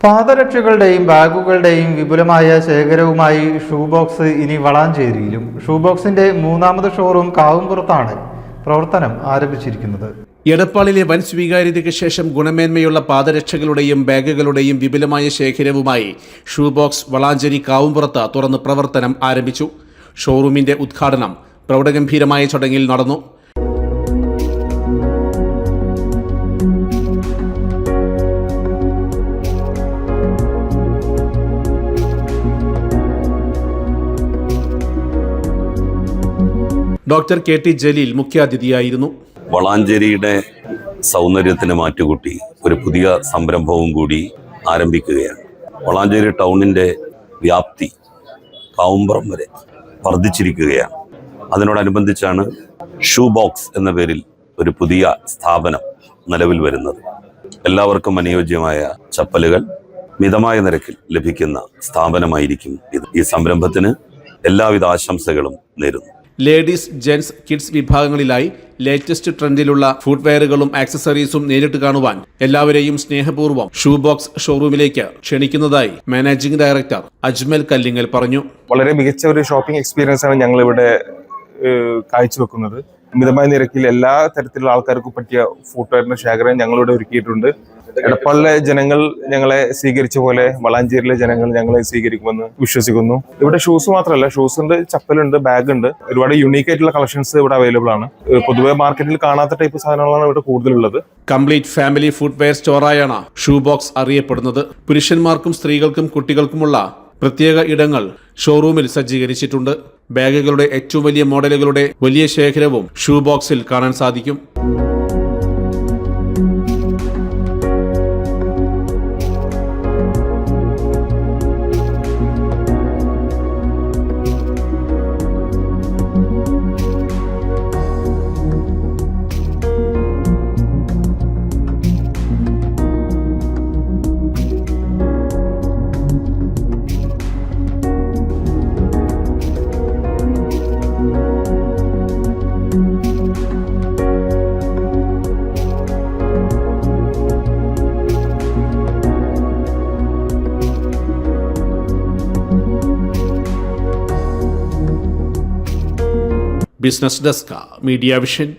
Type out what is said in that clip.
പാദരക്ഷകളുടെയും ബാഗുകളുടെയും വിപുലമായ ശേഖരവുമായി ഷൂ ബോക്സ് ഇനി വളാഞ്ചേരിയിലും. ഷൂ ബോക്സിന്റെ മൂന്നാമത് ഷോറൂം കാവുംപുറത്താണ് പ്രവർത്തനം ആരംഭിച്ചിരിക്കുന്നത്. എടപ്പാളിലെ വൻ സ്വീകാര്യതയ്ക്ക് ശേഷം ഗുണമേന്മയുള്ള പാദരക്ഷകളുടെയും ബാഗുകളുടെയും വിപുലമായ ശേഖരവുമായി ഷൂ ബോക്സ് വളാഞ്ചേരി കാവുംപുറത്ത് തുറന്ന് പ്രവർത്തനം ആരംഭിച്ചു. ഷോറൂമിന്റെ ഉദ്ഘാടനം പ്രൗഢഗംഭീരമായ ചടങ്ങിൽ നടന്നു. ഡോക്ടർ കെ ടി ജലീൽ മുഖ്യാതിഥിയായിരുന്നു. വളാഞ്ചേരിയുടെ സൗന്ദര്യത്തിന് മാറ്റുകൂട്ടി ഒരു പുതിയ സംരംഭവും കൂടി ആരംഭിക്കുകയാണ്. വളാഞ്ചേരി ടൗണിൻ്റെ വ്യാപ്തി കാവുംപുറം വരെ വർദ്ധിച്ചിരിക്കുകയാണ്. അതിനോടനുബന്ധിച്ചാണ് ഷൂ ബോക്സ് എന്ന പേരിൽ ഒരു പുതിയ സ്ഥാപനം നിലവിൽ വരുന്നത്. എല്ലാവർക്കും അനുയോജ്യമായ ചപ്പലുകൾ മിതമായ നിരക്കിൽ ലഭിക്കുന്ന സ്ഥാപനമായിരിക്കും ഇത്. ഈ സംരംഭത്തിന് എല്ലാവിധ ആശംസകളും നേരുന്നു. ലേഡീസ്, ജെന്റ്സ്, കിഡ്സ് വിഭാഗങ്ങളിലായി ലേറ്റസ്റ്റ് ട്രെൻഡിലുള്ള ഫുട്വെയറുകളും ആക്സസറീസും നേരിട്ട് കാണുവാൻ എല്ലാവരെയും സ്നേഹപൂർവ്വം ഷൂ ബോക്സ് ഷോറൂമിലേക്ക് ക്ഷണിക്കുന്നതായി മാനേജിംഗ് ഡയറക്ടർ അജ്മൽ കല്ലിങ്ങൽ പറഞ്ഞു. വളരെ മികച്ച ഒരു ഷോപ്പിംഗ് എക്സ്പീരിയൻസ് ആണ് ഞങ്ങൾ ഇവിടെ കാഴ്ചവെക്കുന്നത്. മിതമായ നിരക്കിൽ എല്ലാ തരത്തിലുള്ള ആൾക്കാർക്കും പറ്റിയ ഫുട്വെയറിന്റെ ശേഖരം ഞങ്ങളിവിടെ ഒരുക്കിയിട്ടുണ്ട്. എടപ്പാളിലെ ജനങ്ങൾ ഞങ്ങളെ സ്വീകരിച്ച പോലെ വളാഞ്ചേരിയിലെ ജനങ്ങൾ ഞങ്ങളെ സ്വീകരിക്കുമെന്ന് വിശ്വസിക്കുന്നു. ഇവിടെ ഷൂസ് മാത്രമല്ല, ഷൂസ് ഉണ്ട്, ചപ്പലുണ്ട്, ബാഗ് ഉണ്ട്. ഒരുപാട് യുണീക്ക് ആയിട്ടുള്ള കളക്ഷൻസ് ഇവിടെ അവൈലബിൾ ആണ്. പൊതുവെ മാർക്കറ്റിൽ കാണാത്ത ടൈപ്പ് സാധനങ്ങളാണ് ഇവിടെ കൂടുതലുള്ളത്. കംപ്ലീറ്റ് ഫാമിലി ഫുട്വെയർ സ്റ്റോറായാണ് ഷൂ ബോക്സ് അറിയപ്പെടുന്നത്. പുരുഷന്മാർക്കും സ്ത്രീകൾക്കും കുട്ടികൾക്കുമുള്ള പ്രത്യേക ഇടങ്ങൾ ഷോറൂമിൽ സജ്ജീകരിച്ചിട്ടുണ്ട്. ബാഗുകളുടെ ഏറ്റവും വലിയ മോഡലുകളുടെ വലിയ ശേഖരവും ഷൂ ബോക്സിൽ കാണാൻ സാധിക്കും. Business desk, media vision.